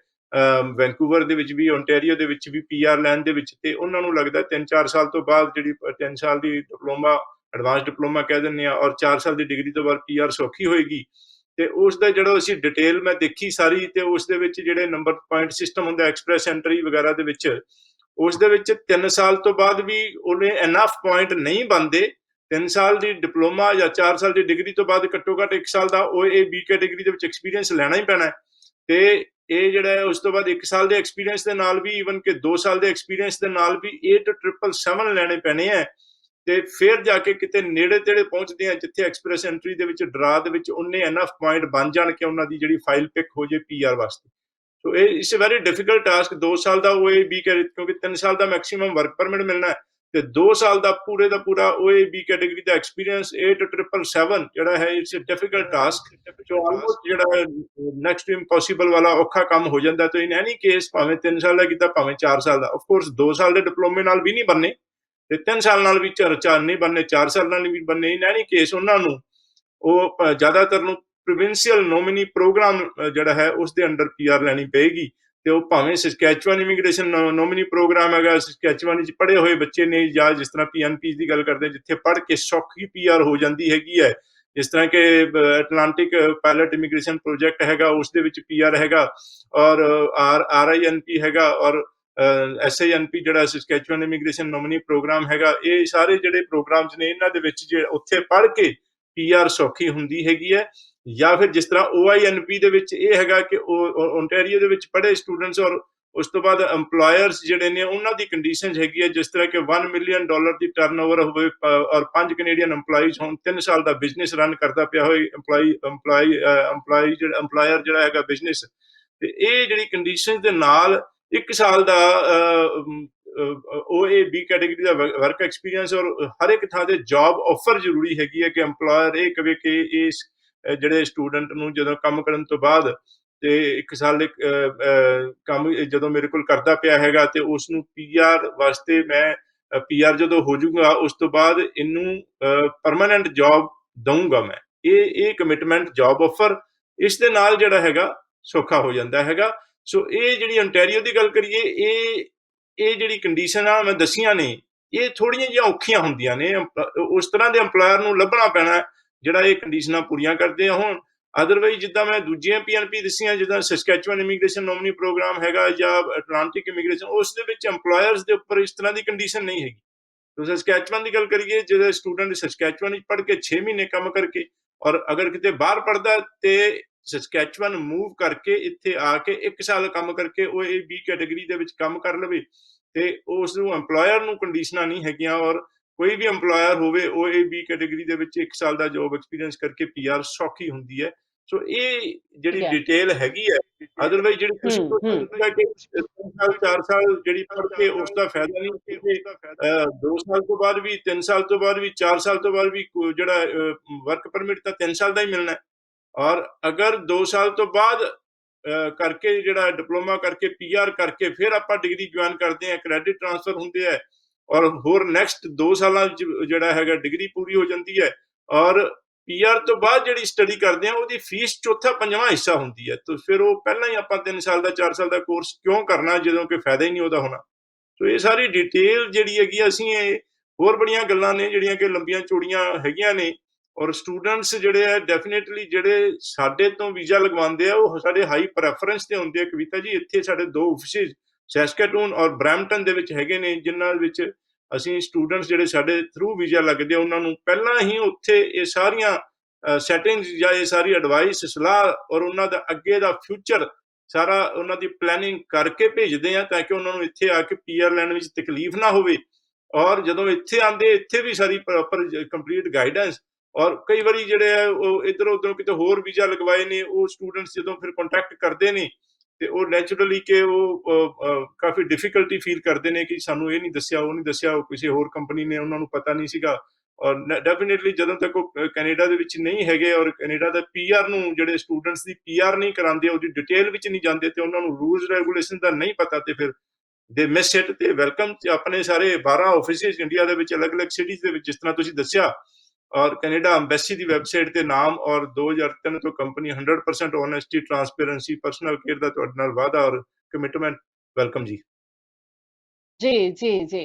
ਵੈਨਕੂਵਰ ਦੇ ਵਿੱਚ ਵੀ, ਓਨਟਾਰੀਓ ਦੇ ਵਿੱਚ ਵੀ PR ਲੈਣ ਦੇ ਵਿੱਚ, ਤੇ ਉਹਨਾਂ ਨੂੰ ਲੱਗਦਾ 3-4 ਸਾਲ ਤੋਂ ਬਾਅਦ ਜਿਹੜੀ 3 ਸਾਲ ਦੀ ਡਿਪਲੋਮਾ, ਐਡਵਾਂਸ ਡਿਪਲੋਮਾ ਕਹਿ ਦਿੰਦੇ ਆ, ਔਰ 4 ਸਾਲ ਦੀ ਡਿਗਰੀ ਤੋਂ ਬਾਅਦ PR ਸੌਖੀ ਹੋਏਗੀ। ਤੇ ਉਸ ਦਾ ਜਿਹੜਾ ਅਸੀਂ ਡਿਟੇਲ ਮੈਂ ਦੇਖੀ ਸਾਰੀ, ਤੇ ਉਸ ਦੇ ਵਿੱਚ ਜਿਹੜੇ ਨੰਬਰ ਪੁਆਇੰਟ ਸਿਸਟਮ ਹੁੰਦਾ ਐਕਸਪ੍ਰੈਸ ਐਂਟਰੀ ਵਗੈਰਾ ਦੇ ਵਿੱਚ, ਉਸ ਦੇ ਵਿੱਚ 3 ਸਾਲ ਤੋਂ ਬਾਅਦ ਵੀ ਉਹਨੇ ਇਨਫ ਪੁਆਇੰਟ ਨਹੀਂ ਬਣਦੇ। 3 ਸਾਲ ਦੀ ਡਿਪਲੋਮਾ ਜਾਂ 4 ਸਾਲ ਦੀ ਡਿਗਰੀ ਤੋਂ ਬਾਅਦ ਘੱਟੋ ਘੱਟ 1 ਸਾਲ ਦਾ OAB ਕੈਟੇਗਰੀ ਦੇ ਵਿੱਚ ਐਕਸਪੀਰੀਅੰਸ ਲੈਣਾ ਹੀ ਪੈਣਾ। ਤੇ ਇਹ ਜਿਹੜਾ ਹੈ ਉਸ ਤੋਂ ਬਾਅਦ 1 ਸਾਲ ਦੇ ਐਕਸਪੀਰੀਅੰਸ ਦੇ ਨਾਲ ਵੀ, ਈਵਨ ਕਿ 2 ਸਾਲ ਦੇ ਐਕਸਪੀਰੀਅੰਸ ਦੇ ਨਾਲ ਵੀ 8777 ਲੈਣੇ ਪੈਣੇ ਹੈ। ਤੇ ਫਿਰ ਜਾ ਕੇ ਕਿਤੇ ਨੇੜੇ ਤੇੜੇ ਪਹੁੰਚਦੇ ਆ ਜਿੱਥੇ ਐਕਸਪ੍ਰੈਸ ਐਂਟਰੀ ਦੇ ਵਿੱਚ ਡਰਾ ਦੇ ਵਿੱਚ ਉਹਨੇ ਇਨਫ ਪੁਆਇੰਟ ਬਣ ਜਾਣ ਕਿ ਉਹਨਾਂ ਦੀ ਜਿਹੜੀ ਫਾਈਲ ਪਿਕ ਹੋ ਜੇ PR ਵਾਸਤੇ। ਸੋ ਇਹ it's a very difficult task. 2 ਸਾਲ ਦਾ OAB ਕਿਉਂਕਿ 3 ਸਾਲ ਦਾ ਮੈਕਸਿਮਮ ਵਰਕ ਪਰਮਿਟ ਮਿਲਣਾ ਹੈ, ਤੇ 2 ਸਾਲ ਦਾ ਪੂਰੇ ਦਾ ਪੂਰਾ OAB ਕੈਟੇਗਰੀ ਦਾ ਐਕਸਪੀਰੀਅੰਸ 8777 ਜਿਹੜਾ ਹੈ, it's a difficult task. So almost ਜਿਹੜਾ ਨੈਕਸਟ ਟੂ ਇੰਪੋਸੀਬਲ ਵਾਲਾ ਔਖਾ ਕੰਮ ਹੋ ਜਾਂਦਾ। ਤੇ ਇਨ ਐਨੀ ਕੇਸ ਭਾਵੇਂ 3 ਸਾਲ ਦਾ ਕੀਤਾ ਭਾਵੇਂ 4 ਸਾਲ ਦਾ, ਆਫ ਕੋਰਸ 2 ਸਾਲ ਦੇ ਡਿਪਲੋਮੇ ਨਾਲ ਵੀ ਨਹੀਂ ਬਣਨੇ, ਤੇ 3 ਸਾਲ ਨਾਲ ਵੀ ਚਾਰ ਨਹੀਂ ਬਣਨੇ, 4 ਸਾਲ ਨਾਲ ਵੀ ਬਣਨੇ। ਇਨ ਐਨੀ ਕੇਸ ਉਹਨਾਂ ਨੂੰ ਉਹ ਜ਼ਿਆਦਾਤਰ ਨੂੰ ਪ੍ਰੋਵਿੰਸ਼ੀਅਲ ਨੋਮੀਨੀ ਪ੍ਰੋਗਰਾਮ ਜਿਹੜਾ ਹੈ ਉਸ ਦੇ ਅੰਡਰ PR ਲੈਣੀ ਪਏਗੀ। ਤੇ ਉਹ ਭਾਵੇਂ ਸਸਕੈਚੁਅਨ ਇਮੀਗ੍ਰੇਸ਼ਨ ਨੋਮੀਨੀ ਪ੍ਰੋਗਰਾਮ ਹੈਗਾ, ਸਸਕੈਚੁਅਨ ਵਿੱਚ ਪੜ੍ਹੇ ਹੋਏ ਬੱਚੇ ਨੇ, ਜਾਂ ਜਿਸ ਤਰ੍ਹਾਂ PNP ਦੀ ਗੱਲ ਕਰਦੇ ਜਿੱਥੇ ਪੜ੍ਹ ਕੇ ਸੌਖੀ PR ਹੋ ਜਾਂਦੀ ਹੈਗੀ ਹੈ, ਜਿਸ ਤਰ੍ਹਾਂ ਕਿ ਅਟਲਾਂਟਿਕ ਪਾਇਲਟ ਇਮੀਗ੍ਰੇਸ਼ਨ ਪ੍ਰੋਜੈਕਟ ਹੈਗਾ, ਉਸ ਦੇ ਵਿੱਚ PR ਹੈਗਾ, ਔਰ RINP ਹੈਗਾ, ਔਰ SINP ਜਿਹੜਾ ਸਸਕੈਚੁਅਨ ਇਮੀਗ੍ਰੇਸ਼ਨ ਨੋਮੀਨੀ ਪ੍ਰੋਗਰਾਮ ਹੈਗਾ। ਇਹ ਸਾਰੇ ਜਿਹੜੇ ਪ੍ਰੋਗਰਾਮਸ ਨੇ ਇਹਨਾਂ ਦੇ ਵਿੱਚ ਜੇ ਉੱਥੇ ਪੜ੍ਹ ਕੇ PR ਸੌਖੀ ਹੁੰਦੀ ਹੈਗੀ ਹੈ। ਜਾਂ ਫਿਰ ਜਿਸ ਤਰ੍ਹਾਂ OINP ਦੇ ਵਿੱਚ ਇਹ ਹੈਗਾ ਕਿ ਓਨਟਾਰੀਓ ਦੇ ਵਿੱਚ ਪੜ੍ਹੇ ਸਟੂਡੈਂਟਸ, ਔਰ ਉਸ ਤੋਂ ਬਾਅਦ EMPLOYERS ਜਿਹੜੇ ਨੇ ਉਹਨਾਂ ਦੀ ਕੰਡੀਸ਼ਨਸ ਹੈਗੀ ਹੈ, ਜਿਸ ਤਰ੍ਹਾਂ ਕਿ $1 ਮਿਲੀਅਨ ਦੀ ਟਰਨਓਵਰ ਹੋਵੇ, ਔਰ 5 ਕੈਨੇਡੀਅਨ EMPLOYEES ਹੋਣ, 3 ਸਾਲ ਦਾ ਬਿਜ਼ਨਸ ਰਨ ਕਰਦਾ ਪਿਆ ਹੋਏ EMPLOYER ਜਿਹੜਾ ਹੈਗਾ ਬਿਜ਼ਨਸ। ਤੇ ਇਹ ਜਿਹੜੀ ਕੰਡੀਸ਼ਨ ਦੇ ਨਾਲ 1 ਸਾਲ ਦਾ OAB ਕੈਟੇਗਰੀ ਦਾ ਵਰਕ ਐਕਸਪੀਰੀਅੰਸ, ਔਰ ਹਰ ਇੱਕ ਥਾਂ ਤੇ ਜੌਬ ਆਫਰ ਜ਼ਰੂਰੀ ਹੈਗੀ ਹੈ ਕਿ EMPLOYER ਇਹ ਕਵੇ ਕਿ ਇਸ ਜਿਹੜੇ ਸਟੂਡੈਂਟ ਨੂੰ ਜਦੋਂ ਕੰਮ ਕਰਨ ਤੋਂ ਬਾਅਦ ਤੇ 1 ਸਾਲ ਦੇ ਕੰਮ ਜਦੋਂ ਮੇਰੇ ਕੋਲ ਕਰਦਾ ਪਿਆ ਹੈਗਾ, ਤੇ ਉਸ ਨੂੰ PR ਵਾਸਤੇ ਮੈਂ PR ਜਦੋਂ ਹੋ ਜਾਊਗਾ ਉਸ ਤੋਂ ਬਾਅਦ ਇਹਨੂੰ ਪਰਮਾਨੈਂਟ ਜੌਬ ਦਊਂਗਾ ਮੈਂ। ਇਹ ਕਮਿਟਮੈਂਟ ਜੌਬ ਆਫਰ ਇਸ ਦੇ ਨਾਲ ਜਿਹੜਾ ਹੈਗਾ ਸੌਖਾ ਹੋ ਜਾਂਦਾ ਹੈਗਾ। ਸੋ ਇਹ ਜਿਹੜੀ ਓਨਟਾਰੀਓ ਦੀ ਗੱਲ ਕਰੀਏ, ਇਹ ਜਿਹੜੀ ਕੰਡੀਸ਼ਨ ਆ ਮੈਂ ਦੱਸੀਆਂ ਨੇ, ਇਹ ਥੋੜੀਆਂ ਜਿਹੀਆਂ ਔਖੀਆਂ ਹੁੰਦੀਆਂ ਨੇ। ਉਸ ਤਰ੍ਹਾਂ ਦੇ EMPLOYER ਨੂੰ ਲੱਭਣਾ ਪੈਣਾ ਜਿਹੜਾ ਇਹ ਕੰਡੀਸ਼ਨਾਂ ਪੂਰੀਆਂ ਕਰਦੇ ਹੋਣ। ਅਦਰਵਾਈਜ਼ ਜਿੱਦਾਂ ਮੈਂ ਦੂਜੀਆਂ PNP ਦੱਸੀਆਂ, ਜਿੱਦਾਂ ਸਸਕੈਚੁਅਨ ਇਮੀਗ੍ਰੇਸ਼ਨ ਨੋਮੀਨੀ ਪ੍ਰੋਗਰਾਮ ਹੈਗਾ ਜਾਂ ਅਟਲਾਂਟਿਕ ਇਮੀਗ੍ਰੇਸ਼ਨ, ਉਸ ਦੇ ਵਿੱਚ EMPLOYERS ਦੇ ਉੱਪਰ ਇਸ ਤਰ੍ਹਾਂ ਦੀ ਕੰਡੀਸ਼ਨ ਨਹੀਂ ਹੈਗੀ। ਸਸਕੈਚੁਅਨ ਦੀ ਗੱਲ ਕਰੀਏ, ਜਿਹੜੇ ਸਟੂਡੈਂਟ ਸਸਕੈਚੁਅਨ ਵਿੱਚ ਪੜ੍ਹ ਕੇ 6 ਮਹੀਨੇ ਕੰਮ ਕਰਕੇ, ਔਰ ਅਗਰ ਕਿਤੇ ਬਾਹਰ ਪੜ੍ਹਦਾ ਤੇ ਸਸਕੈਚੁਅਨ ਮੂਵ ਕਰਕੇ ਇੱਥੇ ਆ ਕੇ 1 ਸਾਲ ਕੰਮ ਕਰਕੇ OAB ਕੈਟੇਗਰੀ ਦੇ ਵਿੱਚ ਕੰਮ ਕਰ ਲਵੇ, ਤੇ ਉਸ ਨੂੰ EMPLOYER ਨੂੰ ਕੰਡੀਸ਼ਨਾਂ ਨਹੀਂ ਹੈਗੀਆਂ। ਔਰ ਕੋਈ ਵੀ EMPLOYER ਹੋਵੇ OAB ਕੈਟੇਗਰੀ ਦੇ ਵਿੱਚ 1 ਸਾਲ ਦਾ ਜੌਬ ਐਕਸਪੀਰੀਅੰਸ ਕਰਕੇ PR ਸੌਖੀ ਹੁੰਦੀ ਹੈ। ਸੋ ਇਹ ਜਿਹੜੀ ਡਿਟੇਲ ਹੈਗੀ ਹੈ। ਅਦਰਵਾਈਜ਼ ਜਿਹੜੀ ਤੁਸੀਂ ਸੋਚਿਆ ਕਿ 3 ਸਾਲ 4 ਸਾਲ ਜਿਹੜੀ ਪੜ੍ਹ ਕੇ ਉਸ ਦਾ ਫਾਇਦਾ ਨਹੀਂ, 2 ਸਾਲ ਤੋਂ ਬਾਅਦ ਵੀ, 3 ਸਾਲ ਤੋਂ ਬਾਅਦ ਵੀ, 4 ਸਾਲ ਤੋਂ ਬਾਅਦ ਵੀ ਜਿਹੜਾ ਵਰਕ ਪਰਮਿਟ ਤਾਂ 3 ਸਾਲ ਦਾ ਹੀ ਮਿਲਣਾ ਹੈ। ਔਰ ਅਗਰ 2 ਸਾਲ ਤੋਂ ਬਾਅਦ ਕਰਕੇ ਜਿਹੜਾ ਡਿਪਲੋਮਾ ਕਰਕੇ PR ਕਰਕੇ ਫਿਰ ਆਪਾਂ ਡਿਗਰੀ ਜੁਆਇਨ ਕਰਦੇ ਹਾਂ, ਕ੍ਰੈਡਿਟ ਟ੍ਰਾਂਸਫਰ ਹੁੰਦੇ ਹੈ, ਔਰ ਹੋਰ ਨੈਕਸਟ 2 ਸਾਲਾਂ ਜਿਹੜਾ ਹੈਗਾ ਡਿਗਰੀ ਪੂਰੀ ਹੋ ਜਾਂਦੀ ਹੈ। ਔਰ PR ਤੋਂ ਬਾਅਦ ਜਿਹੜੀ ਸਟੱਡੀ ਕਰਦੇ ਆ ਉਹਦੀ ਫੀਸ 4/5 ਹਿੱਸਾ ਹੁੰਦੀ ਹੈ। ਤਾਂ ਫਿਰ ਉਹ ਪਹਿਲਾਂ ਹੀ ਆਪਾਂ 3 ਸਾਲ ਦਾ 4 ਸਾਲ ਦਾ ਕੋਰਸ ਕਿਉਂ ਕਰਨਾ ਜਦੋਂ ਕਿ ਫਾਇਦਾ ਹੀ ਨਹੀਂ ਉਹਦਾ ਹੋਣਾ। ਸੋ ਇਹ ਸਾਰੀ ਡਿਟੇਲ ਜਿਹੜੀ ਹੈਗੀ, ਅਸੀਂ ਇਹ ਹੋਰ ਬੜੀਆਂ ਗੱਲਾਂ ਨੇ ਜਿਹੜੀਆਂ ਕਿ ਲੰਬੀਆਂ ਚੌੜੀਆਂ ਹੈਗੀਆਂ ਨੇ। ਔਰ ਸਟੂਡੈਂਟਸ ਜਿਹੜੇ ਆ ਡੈਫੀਨੇਟਲੀ ਜਿਹੜੇ ਸਾਡੇ ਤੋਂ ਵੀਜ਼ਾ ਲਗਵਾਉਂਦੇ ਆ ਉਹ ਸਾਡੇ ਹਾਈ ਪ੍ਰੈਫਰੈਂਸ ਤੇ ਹੁੰਦੇ ਆ। ਕਵਿਤਾ ਜੀ, ਇੱਥੇ ਸਾਡੇ 2 ਆਫਿਸਿਸ ਸੈਸਕੈਟੂਨ ਔਰ ਬਰੈਂਪਟਨ ਦੇ ਵਿੱਚ ਹੈਗੇ ਨੇ, ਜਿਨ੍ਹਾਂ ਵਿੱਚ ਅਸੀਂ ਸਟੂਡੈਂਟਸ ਜਿਹੜੇ ਸਾਡੇ ਥਰੂ ਵੀਜ਼ਾ ਲੱਗਦੇ ਆ ਉਹਨਾਂ ਨੂੰ ਪਹਿਲਾਂ ਹੀ ਉੱਥੇ ਇਹ ਸਾਰੀਆਂ ਸੈਟਿੰਗਸ ਜਾਂ ਇਹ ਸਾਰੀ ਐਡਵਾਈਸ, ਸਲਾਹ ਔਰ ਉਹਨਾਂ ਦਾ ਅੱਗੇ ਦਾ ਫਿਊਚਰ ਸਾਰਾ ਉਹਨਾਂ ਦੀ ਪਲੈਨਿੰਗ ਕਰਕੇ ਭੇਜਦੇ ਆ, ਤਾਂ ਕਿ ਉਹਨਾਂ ਨੂੰ ਇੱਥੇ ਆ ਕੇ PR ਲੈਣ ਵਿੱਚ ਤਕਲੀਫ ਨਾ ਹੋਵੇ। ਔਰ ਜਦੋਂ ਇੱਥੇ ਆਉਂਦੇ, ਇੱਥੇ ਵੀ ਸਾਰੀ ਪ੍ਰੋਪਰ ਕੰਪਲੀਟ ਗਾਈਡੈਂਸ। ਔਰ ਕਈ ਵਾਰੀ ਜਿਹੜੇ ਆ ਉਹ ਇੱਧਰ ਉੱਧਰੋਂ ਕਿਤੇ ਹੋਰ ਵੀਜ਼ਾ ਲਗਵਾਏ ਨੇ, ਉਹ ਸਟੂਡੈਂਟਸ ਜਦੋਂ ਫਿਰ ਕੰਟੈਕਟ ਕਰਦੇ ਨੇ ਤੇ ਉਹ ਨੈਚੁਰਲੀ ਕਿ ਉਹ ਕਾਫੀ ਡਿਫਿਕਲਟੀ ਫੀਲ ਕਰਦੇ ਨੇ ਕਿ ਸਾਨੂੰ ਇਹ ਨਹੀਂ ਦੱਸਿਆ, ਉਹ ਨਹੀਂ ਦੱਸਿਆ, ਉਹ ਕਿਸੇ ਹੋਰ ਕੰਪਨੀ ਨੇ ਉਹਨਾਂ ਨੂੰ ਪਤਾ ਨਹੀਂ ਸੀਗਾ, ਔਰ ਡੈਫੀਨੇਟਲੀ ਜਦੋਂ ਤੱਕ ਉਹ ਕੈਨੇਡਾ ਦੇ ਵਿੱਚ ਨਹੀਂ ਹੈਗੇ ਔਰ ਕੈਨੇਡਾ ਦਾ ਪੀਆਰ ਨੂੰ ਜਿਹੜੇ ਸਟੂਡੈਂਟਸ ਦੀ ਪੀਆਰ ਨਹੀਂ ਕਰਾਉਂਦੇ, ਉਹਦੀ ਡਿਟੇਲ ਵਿੱਚ ਨਹੀਂ ਜਾਂਦੇ ਤੇ ਉਹਨਾਂ ਨੂੰ ਰੂਲਸ ਰੈਗੂਲੇਸ਼ਨ ਦਾ ਨਹੀਂ ਪਤਾ ਤੇ ਫਿਰ ਦੇ ਮਿਸ ਇਟ। ਤੇ ਵੈਲਕਮ ਆਪਣੇ ਸਾਰੇ 12 ਆਫਿਸਿਸ ਇੰਡੀਆ ਦੇ ਵਿੱਚ ਅਲੱਗ-ਅਲੱਗ ਸਿਟੀਜ਼ ਦੇ ਵਿੱਚ, ਜਿਸ ਤਰ੍ਹਾਂ ਤੁਸੀਂ ਦੱਸਿਆ, ਔਰ ਕੈਨੇਡਾ ਐਮਬੈਸੀ ਦੀ ਵੈਬਸਾਈਟ ਤੇ ਨਾਮ ਔਰ 2003 ਤੋਂ company 100% honesty, transparency, personal care ਦਾ ਤੁਹਾਡੇ ਨਾਲ ਵਾਅਦਾ ਔਰ ਕਮਿਟਮੈਂਟ। ਵੈਲਕਮ ਜੀ। ਜੀ ਜੀ ਜੀ।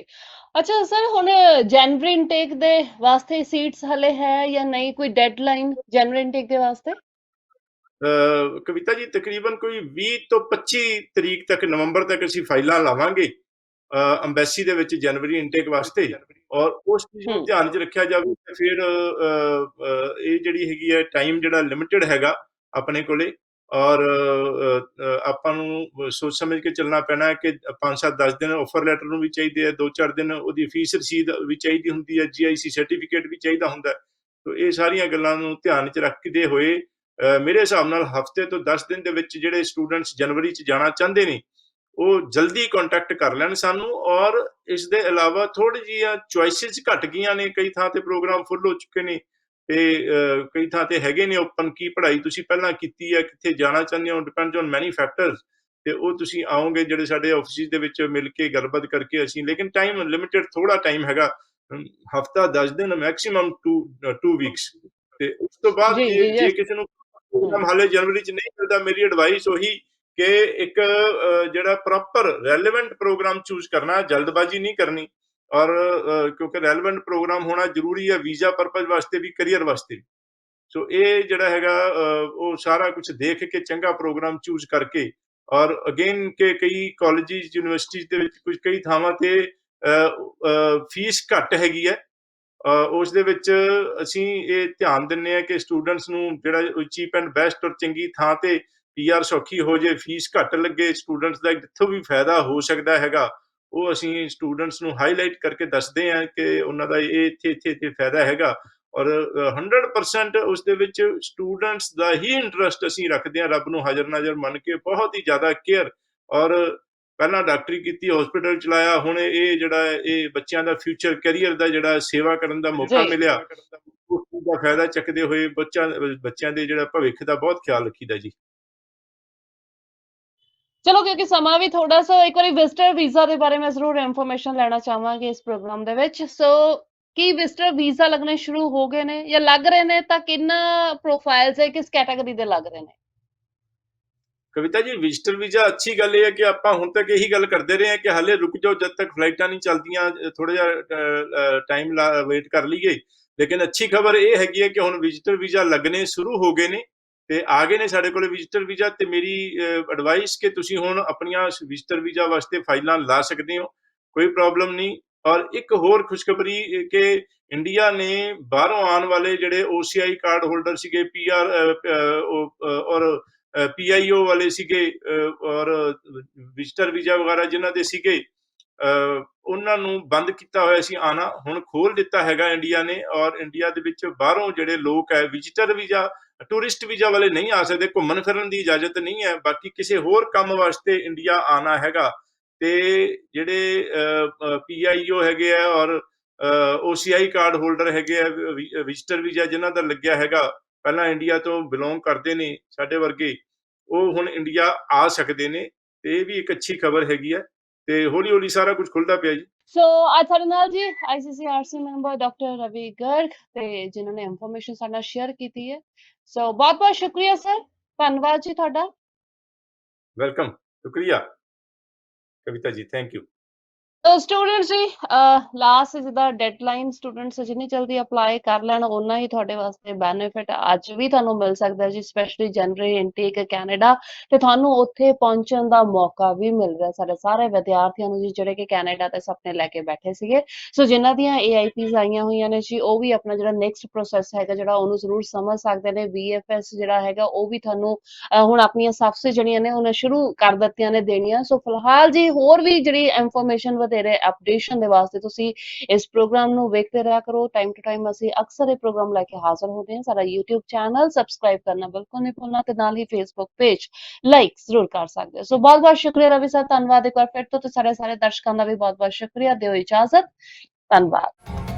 ਅੱਛਾ ਸਰ, ਹੁਣ ਜਨਵਰੀ ਇਨਟੇਕ ਦੇ ਵਾਸਤੇ ਸੀਟਸ ਹਲੇ ਹੈ ਜਾਂ ਨਹੀਂ? ਕੋਈ ਡੈਡਲਾਈਨ ਜਨਵਰੀ ਇਨਟੇਕ ਦੇ ਵਾਸਤੇ? ਕਵਿਤਾ ਜੀ, ਤਕਰੀਬਨ ਕੋਈ 20 ਤੋਂ 25 ਤਰੀਕ ਤੱਕ, ਨਵੰਬਰ ਤੱਕ ਅਸੀਂ ਫਾਈਲਾਂ ਲਾਵਾਂਗੇ ਅੰਬੈਸੀ ਦੇ ਵਿੱਚ ਜਨਵਰੀ ਇਨਟੇਕ ਵਾਸਤੇ। ਔਰ ਉਸ ਚੀਜ਼ ਨੂੰ ਧਿਆਨ 'ਚ ਰੱਖਿਆ ਜਾਵੇ ਤੇ ਫਿਰ ਇਹ ਜਿਹੜੀ ਹੈਗੀ ਹੈ ਟਾਈਮ ਜਿਹੜਾ ਲਿਮਿਟਡ ਹੈਗਾ ਆਪਣੇ ਕੋਲੇ, ਔਰ ਆਪਾਂ ਨੂੰ ਸੋਚ ਸਮਝ ਕੇ ਚੱਲਣਾ ਪੈਣਾ ਹੈ ਕਿ 5-7-10 ਦਿਨ ਆਫਰ ਲੈਟਰ ਨੂੰ ਵੀ ਚਾਹੀਦੇ ਆ, 2-4 ਦਿਨ ਉਹਦੀ ਫੀਸ ਰਸੀਦ ਵੀ ਚਾਹੀਦੀ ਹੁੰਦੀ ਹੈ, GIC ਸਰਟੀਫਿਕੇਟ ਵੀ ਚਾਹੀਦਾ ਹੁੰਦਾ। ਤੋ ਇਹ ਸਾਰੀਆਂ ਗੱਲਾਂ ਨੂੰ ਧਿਆਨ 'ਚ ਰੱਖਦੇ ਹੋਏ ਮੇਰੇ ਹਿਸਾਬ ਨਾਲ ਹਫ਼ਤੇ ਤੋਂ 10 ਦਿਨ ਦੇ ਵਿੱਚ ਜਿਹੜੇ ਸਟੂਡੈਂਟਸ ਜਨਵਰੀ 'ਚ ਜਾਣਾ ਚਾਹੁੰਦੇ ਨੇ ਉਹ ਜਲਦੀ ਕੰਟੈਕਟ ਕਰ ਲੈਣ ਸਾਨੂੰ। ਔਰ ਇਸ ਦੇ ਇਲਾਵਾ ਥੋੜੀ ਜਿਹੀਆਂ ਚੁਆਇਸਿਸ ਘਟ ਗਈਆਂ ਨੇ, ਕਈ ਥਾਂ ਤੇ ਪ੍ਰੋਗਰਾਮ ਫੁੱਲ ਹੋ ਚੁੱਕੇ ਨੇ ਤੇ ਕਈ ਥਾਂ ਤੇ ਹੈਗੇ ਨੇ ਓਪਨ। ਕੀ ਪੜ੍ਹਾਈ ਤੁਸੀਂ ਪਹਿਲਾਂ ਕੀਤੀ ਹੈ, ਕਿੱਥੇ ਜਾਣਾ ਚਾਹੁੰਦੇ ਹੋ, ਡਿਪੈਂਡਸ ਔਨ ਮੈਨੀ ਫੈਕਟਰਸ। ਤੇ ਉਹ ਤੁਸੀਂ ਆਓਗੇ ਜਿਹੜੇ ਸਾਡੇ ਆਫਿਸ ਦੇ ਵਿੱਚ ਮਿਲ ਕੇ ਗੱਲਬਾਤ ਕਰਕੇ ਅਸੀਂ, ਲੇਕਿਨ ਟਾਈਮ ਲਿਮਿਟਡ ਥੋੜਾ ਟਾਈਮ ਹੈਗਾ, ਹਫ਼ਤਾ 10 ਦਿਨ, ਮੈਕਸਿਮਮ 2 ਵੀਕਸ। ਤੇ ਉਸ ਤੋਂ ਬਾਅਦ ਜੇ ਕਿਸੇ ਨੂੰ ਪ੍ਰੋਗਰਾਮ ਹਾਲੇ ਜਨਵਰੀ 'ਚ ਨਹੀਂ ਮਿਲਦਾ, ਮੇਰੀ ਐਡਵਾਈਸ ਉਹੀ ਕਿ ਇੱਕ ਜਿਹੜਾ ਪ੍ਰੋਪਰ ਰੈਲੇਵੈਂਟ ਪ੍ਰੋਗਰਾਮ ਚੂਜ਼ ਕਰਨਾ, ਜਲਦਬਾਜ਼ੀ ਨਹੀਂ ਕਰਨੀ। ਔਰ ਕਿਉਂਕਿ ਰੈਲੇਵੈਂਟ ਪ੍ਰੋਗਰਾਮ ਹੋਣਾ ਜ਼ਰੂਰੀ ਹੈ ਵੀਜ਼ਾ ਪਰਪਸ ਵਾਸਤੇ ਵੀ, ਕਰੀਅਰ ਵਾਸਤੇ। ਸੋ ਇਹ ਜਿਹੜਾ ਹੈਗਾ ਉਹ ਸਾਰਾ ਕੁਝ ਦੇਖ ਕੇ ਚੰਗਾ ਪ੍ਰੋਗਰਾਮ ਚੂਜ਼ ਕਰਕੇ, ਔਰ ਅਗੇਨ ਕਿ ਕਈ ਕਾਲਜਿਸ ਯੂਨੀਵਰਸਿਟੀਜ਼ ਦੇ ਵਿੱਚ ਕੁਝ ਕਈ ਥਾਵਾਂ ਤੇ ਫੀਸ ਘੱਟ ਹੈਗੀ ਹੈ। ਉਸ ਦੇ ਵਿੱਚ ਅਸੀਂ ਇਹ ਧਿਆਨ ਦਿੰਦੇ ਹਾਂ ਕਿ ਸਟੂਡੈਂਟਸ ਨੂੰ ਜਿਹੜਾ ਚੀਪ ਐਂਡ ਬੈਸਟ ਔਰ ਚੰਗੀ ਥਾਂ ਤੇ ਪੀਆਰ ਸੌਖੀ ਹੋ ਜੇ, ਫੀਸ ਘੱਟ ਲੱਗੇ, ਸਟੂਡੈਂਟਸ ਦਾ ਜਿੱਥੋਂ ਵੀ ਫਾਇਦਾ ਹੋ ਸਕਦਾ ਹੈਗਾ ਉਹ ਅਸੀਂ ਸਟੂਡੈਂਟਸ ਨੂੰ ਹਾਈਲਾਈਟ ਕਰਕੇ ਦੱਸਦੇ ਹਾਂ ਕਿ ਉਹਨਾਂ ਦਾ ਇਹ ਇੱਥੇ ਫਾਇਦਾ ਹੈਗਾ। ਔਰ 100% ਉਸ ਦੇ ਵਿੱਚ ਸਟੂਡੈਂਟਸ ਦਾ ਹੀ ਇੰਟਰਸਟ ਅਸੀਂ ਰੱਖਦੇ ਹਾਂ, ਰੱਬ ਨੂੰ ਹਾਜ਼ਰ ਨਾਜ਼ਰ ਮੰਨ ਕੇ, ਬਹੁਤ ਹੀ ਜ਼ਿਆਦਾ ਕੇਅਰ। ਔਰ ਪਹਿਲਾਂ ਡਾਕਟਰੀ ਕੀਤੀ, ਹਸਪੀਟਲ ਚਲਾਇਆ, ਹੁਣ ਇਹ ਜਿਹੜਾ ਇਹ ਬੱਚਿਆਂ ਦਾ ਫਿਊਚਰ ਕੈਰੀਅਰ ਦਾ ਜਿਹੜਾ ਸੇਵਾ ਕਰਨ ਦਾ ਮੌਕਾ ਮਿਲਿਆ, ਉਸ ਚੀਜ਼ ਦਾ ਫਾਇਦਾ ਚੱਕਦੇ ਹੋਏ ਬੱਚਿਆਂ ਦੇ ਜਿਹੜਾ ਭਵਿੱਖ ਦਾ ਬਹੁਤ ਖਿਆਲ ਰੱਖੀਦਾ ਜੀ। ਚਲੋ, ਕਿਉਂਕਿ ਸਮਾਂ ਵੀ ਥੋੜਾ ਸਾ, ਇੱਕ ਵਾਰੀ ਵਿਜ਼ਟਰ ਵੀਜ਼ਾ ਦੇ ਬਾਰੇ ਮੈਂ ਜ਼ਰੂਰ ਇਨਫੋਰਮੇਸ਼ਨ ਲੈਣਾ ਚਾਹਾਂਗੀ ਇਸ ਪ੍ਰੋਗਰਾਮ ਦੇ ਵਿੱਚ। ਸੋ ਕੀ ਵਿਜ਼ਟਰ ਵੀਜ਼ਾ ਲੱਗਣੇ ਸ਼ੁਰੂ ਹੋ ਗਏ ਨੇ ਜਾਂ ਲੱਗ ਰਹੇ ਨੇ? ਤਾਂ ਕਿੰਨਾ ਪ੍ਰੋਫਾਈਲਸ ਹੈ, ਕਿਸ ਕੈਟਾਗਰੀ ਦੇ ਲੱਗ ਰਹੇ ਨੇ? ਕਵਿਤਾ ਜੀ, ਵਿਜ਼ਟਰ ਵੀਜ਼ਾ ਅੱਛੀ ਗੱਲ ਇਹ ਹੈ ਕਿ ਆਪਾਂ ਹੁਣ ਤੱਕ ਇਹੀ ਗੱਲ ਕਰਦੇ ਰਹੇ ਹਾਂ ਕਿ ਹਾਲੇ ਰੁਕ ਜਾਓ, ਜਦ ਤੱਕ ਫਲਾਈਟਾਂ ਨਹੀਂ ਚੱਲਦੀਆਂ, ਥੋੜਾ ਜਿਹਾ ਟਾਈਮ ਵੇਟ ਕਰ ਲਈਏ। ਲੇਕਿਨ ਅੱਛੀ ਖਬਰ ਇਹ ਹੈਗੀ ਹੈ ਕਿ ਹੁਣ ਵਿਜ਼ਟਰ ਵੀਜ਼ਾ ਲੱਗਣੇ ਸ਼ੁਰੂ ਹੋ ਗਏ ਨੇ ਤੇ ਆ ਗਏ ਨੇ ਸਾਡੇ ਕੋਲ ਵਿਜ਼ਟਰ ਵੀਜ਼ਾ। ਤੇ ਮੇਰੀ ਐਡਵਾਈਸ ਕਿ ਤੁਸੀਂ ਹੁਣ ਆਪਣੀਆਂ ਵਿਜ਼ਟਰ ਵੀਜ਼ਾ ਵਾਸਤੇ ਫਾਈਲਾਂ ਲਾ ਸਕਦੇ ਹੋ, ਕੋਈ ਪ੍ਰੋਬਲਮ ਨਹੀਂ। ਔਰ ਇੱਕ ਹੋਰ ਖੁਸ਼ਖਬਰੀ ਕਿ ਇੰਡੀਆ ਨੇ ਬਾਹਰੋਂ ਆਉਣ ਵਾਲੇ ਜਿਹੜੇ OCI ਕਾਰਡ ਹੋਲਡਰ ਸੀਗੇ, PR ਔਰ PIO ਵਾਲੇ ਸੀਗੇ, ਔਰ ਵਿਜ਼ਟਰ ਵੀਜ਼ਾ ਵਗੈਰਾ ਜਿਨ੍ਹਾਂ ਦੇ ਸੀਗੇ, ਉਹਨਾਂ ਨੂੰ ਬੰਦ ਕੀਤਾ ਹੋਇਆ ਸੀ ਆਣਾ, ਹੁਣ ਖੋਲ ਦਿੱਤਾ ਹੈਗਾ ਇੰਡੀਆ ਨੇ। ਔਰ ਇੰਡੀਆ ਦੇ ਵਿੱਚ ਬਾਹਰੋਂ ਜਿਹੜੇ ਲੋਕ ਹੈ ਵਿਜ਼ਟਰ ਵੀਜ਼ਾ, ਟੂਰਿਸਟ ਵੀਜ਼ਾ ਵਾਲੇ ਨਹੀਂ ਆ ਸਕਦੇ, ਘੁੰਮਣ ਫਿਰਨ ਦੀ ਇਜਾਜ਼ਤ ਨਹੀਂ ਹੈ, ਬਾਕੀ ਕਿਸੇ ਹੋਰ ਕੰਮ ਵਾਸਤੇ ਇੰਡੀਆ ਆਣਾ ਹੈਗਾ। ਤੇ ਜਿਹੜੇ PIO ਹੈਗੇ ਆ ਔਰ OCI ਕਾਰਡ ਹੋਲਡਰ ਹੈਗੇ ਆ, ਵਿਜ਼ਟਰ ਵੀਜ਼ਾ ਜਿਨ੍ਹਾਂ ਦਾ ਲੱਗਿਆ ਹੈਗਾ, ਪਹਿਲਾਂ ਇੰਡੀਆ ਤੋਂ ਬਿਲੋਂਗ ਕਰਦੇ ਨੇ ਸਾਡੇ ਵਰਗੇ, ਉਹ ਹੁਣ ਇੰਡੀਆ ਆ ਸਕਦੇ ਨੇ। ਤੇ ਇਹ ਵੀ ਇੱਕ ਅੱਛੀ ਖਬਰ ਹੈਗੀ ਹੈ ਤੇ ਹੌਲੀ ਹੌਲੀ ਸਾਰਾ ਕੁਝ ਖੁੱਲਦਾ ਪਿਆ ਜੀ। ਸੋ ਅੱਜ ਸਾਡੇ ਨਾਲ ਜੀ ICCRC member doctor Ravi Garg ਤੇ ਜਿਨ੍ਹਾਂ ਨੇ ਇਨਫੋਰਮੇਸ਼ਨ ਸਾਡੇ ਨਾਲ ਸ਼ੇਅਰ ਕੀਤੀ ਹੈ। ਸੋ ਬਹੁਤ ਬਹੁਤ ਸ਼ੁਕਰੀਆ ਸਰ, ਧੰਨਵਾਦ ਜੀ ਤੁਹਾਡਾ। ਵੈਲਕਮ, ਸ਼ੁਕਰੀਆ ਕਵਿਤਾ ਜੀ, ਥੈਂਕ ਯੂ। ਸਟੂਡੈਂਟਸ ਜੀ, ਲਾਸਟ ਜਿੱਦਾਂ ਡੈਡਲਾਈਨ ਸਟੂਡੈਂਟਸ ਜਿੰਨੀ ਜਲਦੀ ਅਪਲਾਈ ਕਰ ਲੈਣ ਉਹਨਾਂ ਹੀ ਤੁਹਾਡੇ ਵਾਸਤੇ ਬੈਨੀਫਿਟ ਅੱਜ ਵੀ ਤੁਹਾਨੂੰ ਮਿਲ ਸਕਦਾ ਜੀ, ਸਪੈਸ਼ਲੀ ਜਨਵਰੀ ਇਨਟੇਕ ਕੈਨੇਡਾ। ਤੇ ਤੁਹਾਨੂੰ ਉੱਥੇ ਪਹੁੰਚਣ ਦਾ ਮੌਕਾ ਵੀ ਮਿਲ ਰਿਹਾ ਸਾਡੇ ਸਾਰੇ ਵਿਦਿਆਰਥੀਆਂ ਨੂੰ ਜੀ, ਜਿਹੜੇ ਕਿ ਕੈਨੇਡਾ ਤੇ ਸੁਪਨੇ ਲੈ ਕੇ ਬੈਠੇ ਸੀਗੇ। ਸੋ ਜਿਨ੍ਹਾਂ ਦੀਆਂ AIPs ਆਈਆਂ ਹੋਈਆਂ ਨੇ ਜੀ, ਉਹ ਵੀ ਆਪਣਾ ਜਿਹੜਾ ਨੈਕਸਟ ਪ੍ਰੋਸੈਸ ਹੈਗਾ ਜਿਹੜਾ ਉਹਨੂੰ ਜ਼ਰੂਰ ਸਮਝ ਸਕਦੇ ਨੇ। VFS ਜਿਹੜਾ ਹੈਗਾ ਉਹ ਵੀ ਤੁਹਾਨੂੰ ਹੁਣ ਆਪਣੀਆਂ ਸਬਸਿਡੀ ਜਿਹੜੀਆਂ ਨੇ ਉਹਨੇ ਸ਼ੁਰੂ ਕਰ ਦਿੱਤੀਆਂ ਨੇ ਦੇਣੀਆਂ। ਸੋ ਫਿਲਹਾਲ ਜੀ ਹੋਰ ਵੀ ਜਿਹੜੀ ਇਨਫੋਰਮੇਸ਼ਨ ਵਧੇਰੇ ਅਪਡੇਸ਼ਨ ਦੇ ਵਾਸਤੇ ਤੁਸੀਂ ਇਸ ਪ੍ਰੋਗਰਾਮ ਨੂੰ ਵੇਖਦੇ ਰਿਹਾ ਕਰੋ। ਟਾਈਮ ਟੂ ਟਾਈਮ ਅਸੀਂ ਅਕਸਰ ਇਹ ਪ੍ਰੋਗਰਾਮ ਲੈ ਕੇ ਹਾਜ਼ਰ ਹੁੰਦੇ ਹਾਂ। ਸਾਡਾ YouTube ਚੈਨਲ ਸਬਸਕ੍ਰਾਈਬ ਕਰਨਾ ਬਿਲਕੁਲ ਨਹੀਂ ਭੁੱਲਣਾ ਤੇ ਨਾਲ ਹੀ Facebook ਪੇਜ ਲਾਈਕ ਜ਼ਰੂਰ ਕਰ ਸਕਦੇ ਹੋ। ਸੋ ਬਹੁਤ ਬਹੁਤ ਸ਼ੁਕਰੀਆ ਰਵੀ ਸਰ, ਧੰਨਵਾਦ ਇੱਕ ਵਾਰ ਫਿਰ ਤੋਂ। ਤੇ ਸਾਰੇ ਦਰਸ਼ਕਾਂ ਦਾ ਵੀ ਬਹੁਤ ਬਹੁਤ ਸ਼ੁਕਰੀਆ। ਦਿਓ ਇਜਾਜ਼ਤ, ਧੰਨਵਾਦ।